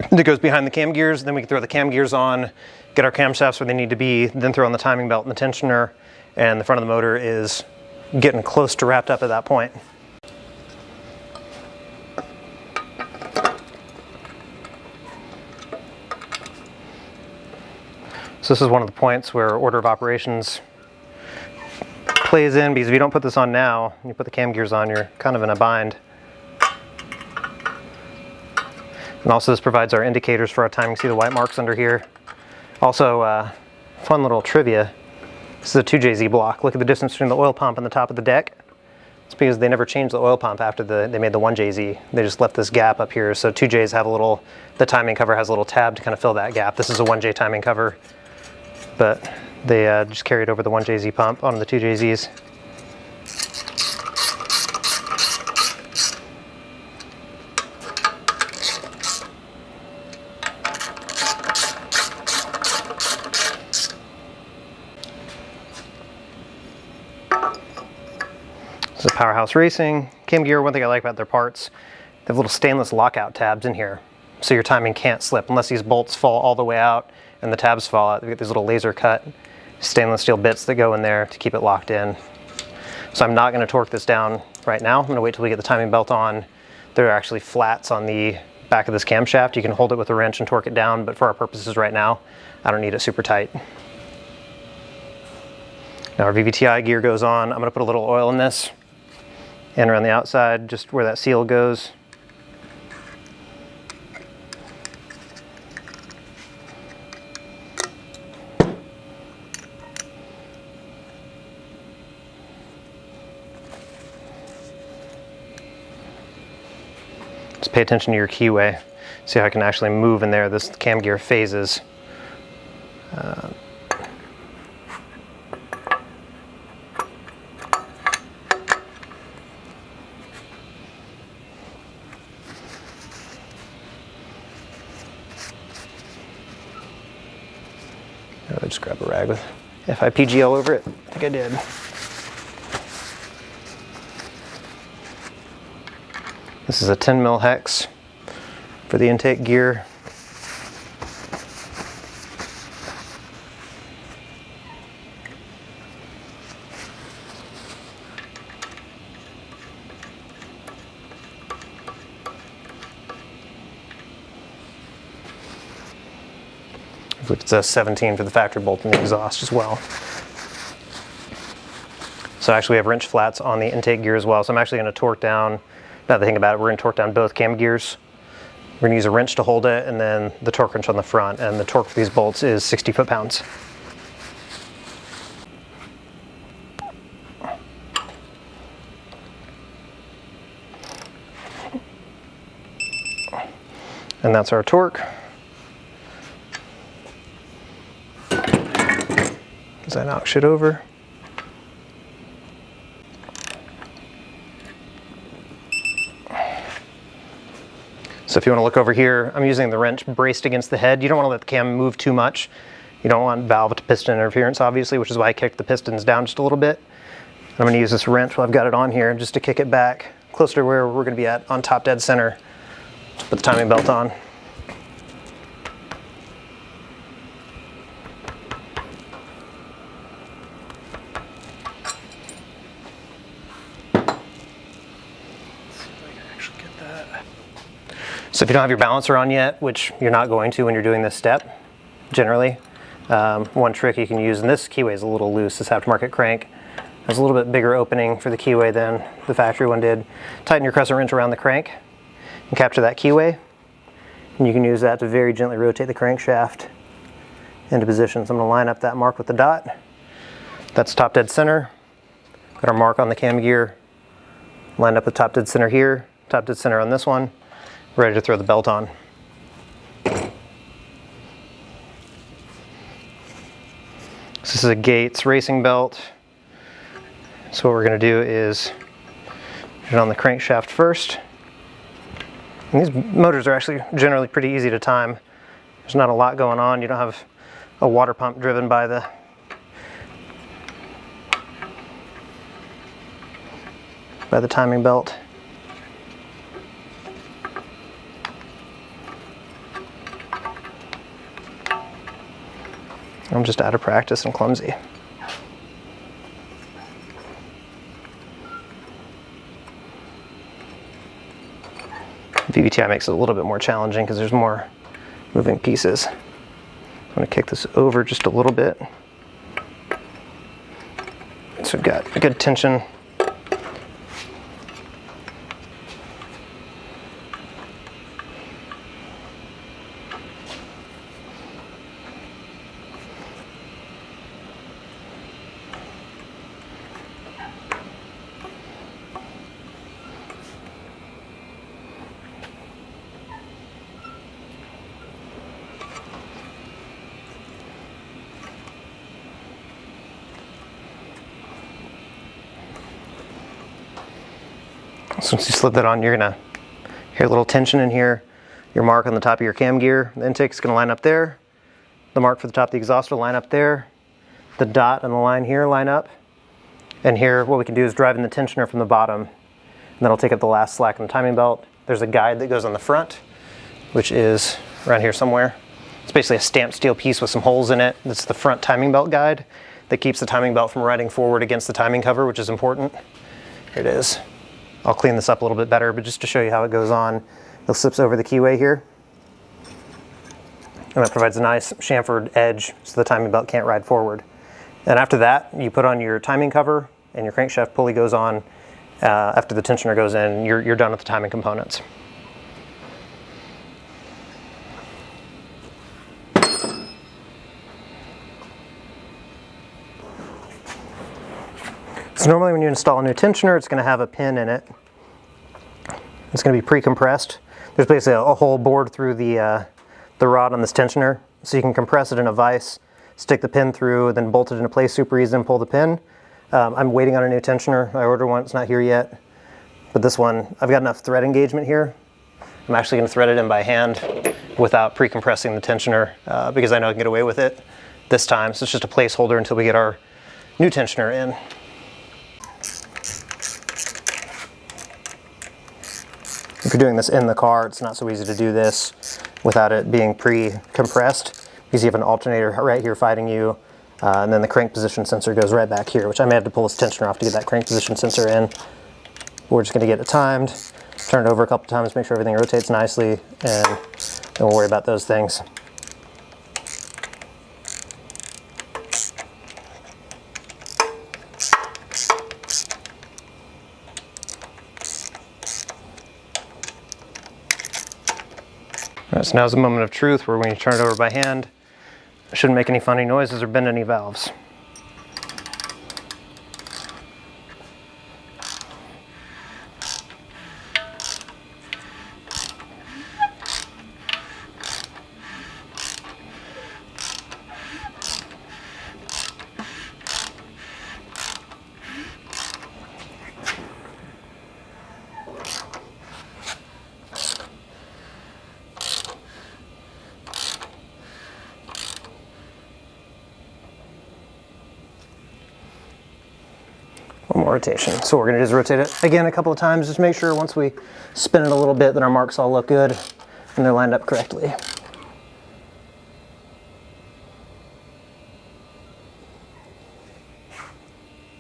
[SPEAKER 1] that goes behind the cam gears. Then we can throw the cam gears on, get our camshafts where they need to be, then throw on the timing belt and the tensioner, and the front of the motor is getting close to wrapped up at that point. So this is one of the points where order of operations plays in, because if you don't put this on now, you put the cam gears on, you're kind of in a bind. And also this provides our indicators for our timing. See the white marks under here. Also, fun little trivia. This is a 2JZ block. Look at the distance between the oil pump and the top of the deck. It's because they never changed the oil pump after they made the 1JZ. They just left this gap up here. So 2Js have a little, the timing cover has a little tab to kind of fill that gap. This is a 1J timing cover, but they just carried over the 1JZ pump onto the 2JZs. This is Powerhouse Racing. Cam Gear, one thing I like about their parts, they have little stainless lockout tabs in here, so your timing can't slip unless these bolts fall all the way out and the tabs fall out. They've got these little laser cut stainless steel bits that go in there to keep it locked in. So I'm not going to torque this down right now. I'm going to wait till we get the timing belt on. There are actually flats on the back of this camshaft. You can hold it with a wrench and torque it down, but for our purposes right now, I don't need it super tight. Now our VVTi gear goes on. I'm going to put a little oil in this and around the outside, just where that seal goes. Just pay attention to your keyway. See how I can actually move in there. This cam gear phases. I just grab a rag with FIPG all over it. I think I did. This is a 10 mil hex for the intake gear. It's a 17 for the factory bolt and the exhaust as well. So actually we have wrench flats on the intake gear as well. So I'm actually going to torque down, now that I think about it, we're going to torque down both cam gears. We're going to use a wrench to hold it and then the torque wrench on the front, and the torque for these bolts is 60 foot-pounds. And that's our torque. As I knock shit over. So if you want to look over here, I'm using the wrench braced against the head. You don't want to let the cam move too much. You don't want valve to piston interference, obviously, which is why I kicked the pistons down just a little bit. I'm going to use this wrench while I've got it on here just to kick it back closer to where we're going to be at on top dead center. Put the timing belt on. So if you don't have your balancer on yet, which you're not going to when you're doing this step, generally, one trick you can use, and this keyway is a little loose, this aftermarket crank has a little bit bigger opening for the keyway than the factory one did. Tighten your crescent wrench around the crank and capture that keyway, and you can use that to very gently rotate the crankshaft into position. So I'm going to line up that mark with the dot. That's top dead center. Got our mark on the cam gear, lined up with top dead center here, top dead center on this one. Ready to throw the belt on. So this is a Gates racing belt. So what we're going to do is put it on the crankshaft first. And these motors are actually generally pretty easy to time. There's not a lot going on. You don't have a water pump driven by the timing belt. I'm just out of practice and clumsy. VVTi makes it a little bit more challenging because there's more moving pieces. I'm going to kick this over just a little bit. So we've got a good tension. So once you slip that on, you're gonna hear a little tension in here. Your mark on the top of your cam gear, the intake is gonna line up there. The mark for the top of the exhaust will line up there. The dot and the line here line up. And here, what we can do is drive in the tensioner from the bottom, and that'll take up the last slack in the timing belt. There's a guide that goes on the front, which is around here somewhere. It's basically a stamped steel piece with some holes in it. That's the front timing belt guide that keeps the timing belt from riding forward against the timing cover, which is important. Here it is. I'll clean this up a little bit better, but just to show you how it goes on, it slips over the keyway here. And that provides a nice chamfered edge so the timing belt can't ride forward. And after that, you put on your timing cover and your crankshaft pulley goes on. After the tensioner goes in, you're done with the timing components. So normally when you install a new tensioner, it's going to have a pin in it. It's going to be pre-compressed. There's basically a hole bored through the rod on this tensioner, so you can compress it in a vise, stick the pin through, then bolt it into place super easy and pull the pin. I'm waiting on a new tensioner. I ordered one, it's not here yet. But this one, I've got enough thread engagement here. I'm actually going to thread it in by hand without pre-compressing the tensioner because I know I can get away with it this time. So it's just a placeholder until we get our new tensioner in. If you're doing this in the car, it's not so easy to do this without it being pre-compressed because you have an alternator right here fighting you, and then the crank position sensor goes right back here, which I may have to pull this tensioner off to get that crank position sensor in. We're just going to get it timed, turn it over a couple times, make sure everything rotates nicely, and then we'll worry about those things. All right, so now's the moment of truth where when you turn it over by hand, it shouldn't make any funny noises or bend any valves. more rotation. So what we're gonna do is rotate it again a couple of times, just make sure once we spin it a little bit that our marks all look good and they're lined up correctly.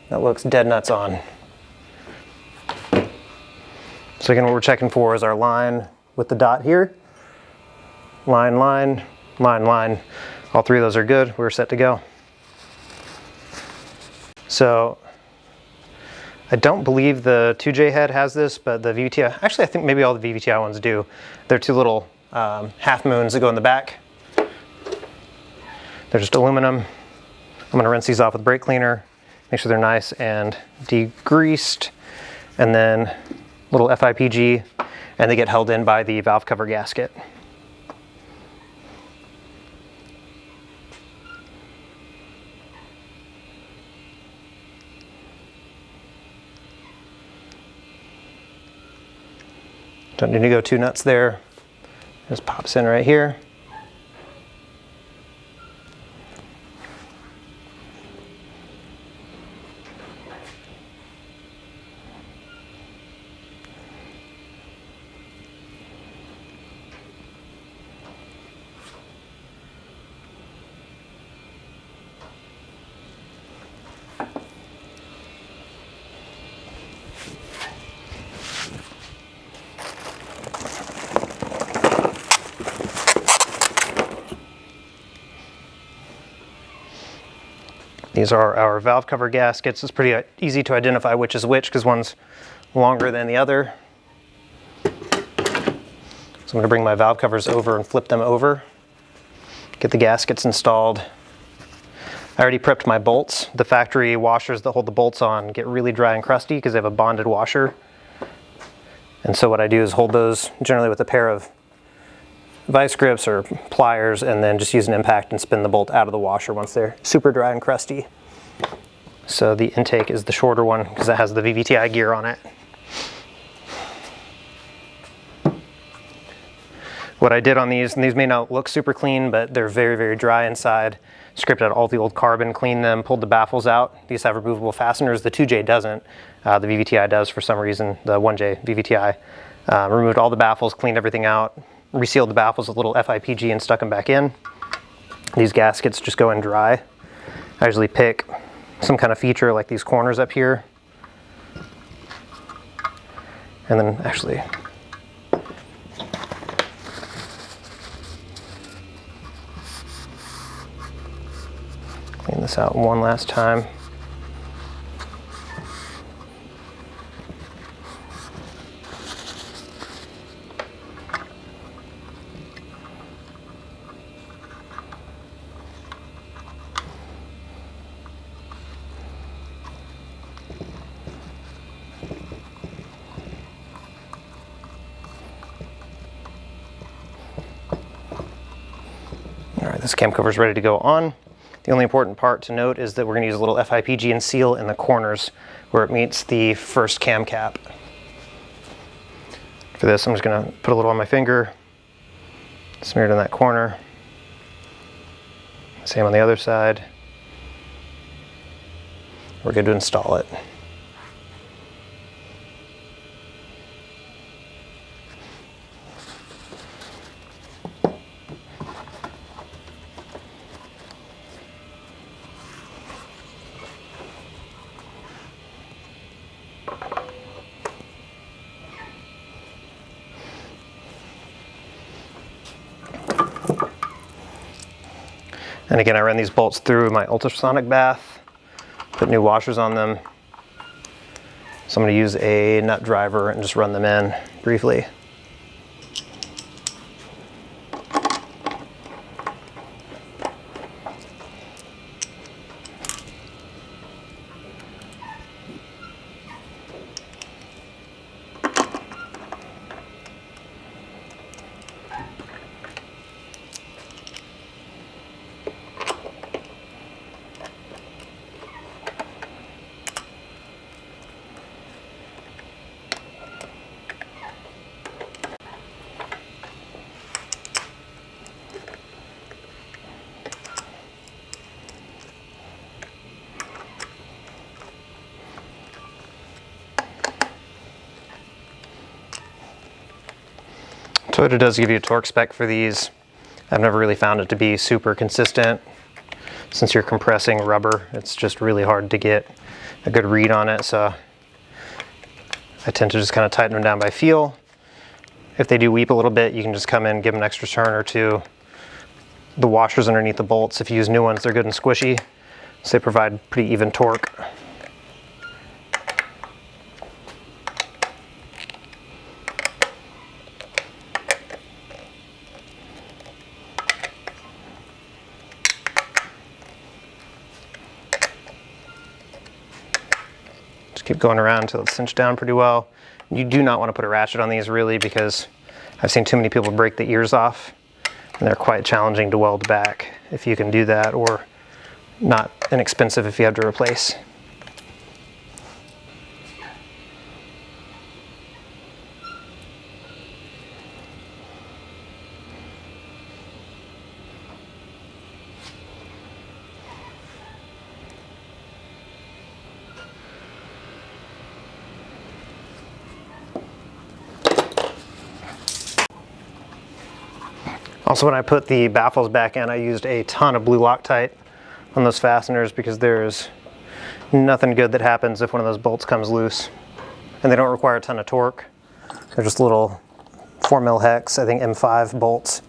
[SPEAKER 1] That looks dead nuts on. So again, what we're checking for is our line with the dot here. Line, line, line, line. All three of those are good. We're set to go. So I don't believe the 2J head has this, but the VVTi, actually I think maybe all the VVTi ones do. They're two little half moons that go in the back. They're just aluminum. I'm gonna rinse these off with brake cleaner, make sure they're nice and degreased, and then little FIPG, and they get held in by the valve cover gasket. Don't need to go too nuts there. Just pops in right here. These are our valve cover gaskets. It's pretty easy to identify which is which because one's longer than the other. So I'm going to bring my valve covers over and flip them over. Get the gaskets installed. I already prepped my bolts. The factory washers that hold the bolts on get really dry and crusty because they have a bonded washer. And so what I do is hold those generally with a pair of vice grips or pliers, and then just use an impact and spin the bolt out of the washer once they're super dry and crusty. So the intake is the shorter one because it has the VVTi gear on it. What I did on these, and these may not look super clean, but they're very, very dry inside. Scraped out all the old carbon, cleaned them, pulled the baffles out. These have removable fasteners. The 2J doesn't. The VVTi does for some reason, the 1J VVTi. Removed all the baffles, cleaned everything out, resealed the baffles with a little FIPG and stuck them back in. These gaskets just go in dry. I usually pick some kind of feature like these corners up here. And then actually clean this out one last time. This cam cover is ready to go on. The only important part to note is that we're going to use a little FIPG and seal in the corners where it meets the first cam cap. For this, I'm just going to put a little on my finger, smear it in that corner. Same on the other side. We're good to install it. And again, I ran these bolts through my ultrasonic bath, put new washers on them. So I'm going to use a nut driver and just run them in briefly. Toyota does give you a torque spec for these. I've never really found it to be super consistent. Since you're compressing rubber, it's just really hard to get a good read on it, so I tend to just kind of tighten them down by feel. If they do weep a little bit, you can just come in, give them an extra turn or two. The washers underneath the bolts, if you use new ones, they're good and squishy, so they provide pretty even torque. Keep going around until it's cinched down pretty well. You do not want to put a ratchet on these really, because I've seen too many people break the ears off and they're quite challenging to weld back if you can do that, or not inexpensive if you have to replace. Also, when I put the baffles back in, I used a ton of blue Loctite on those fasteners, because there's nothing good that happens if one of those bolts comes loose. And they don't require a ton of torque. They're just little 4mm hex, I think M5 bolts.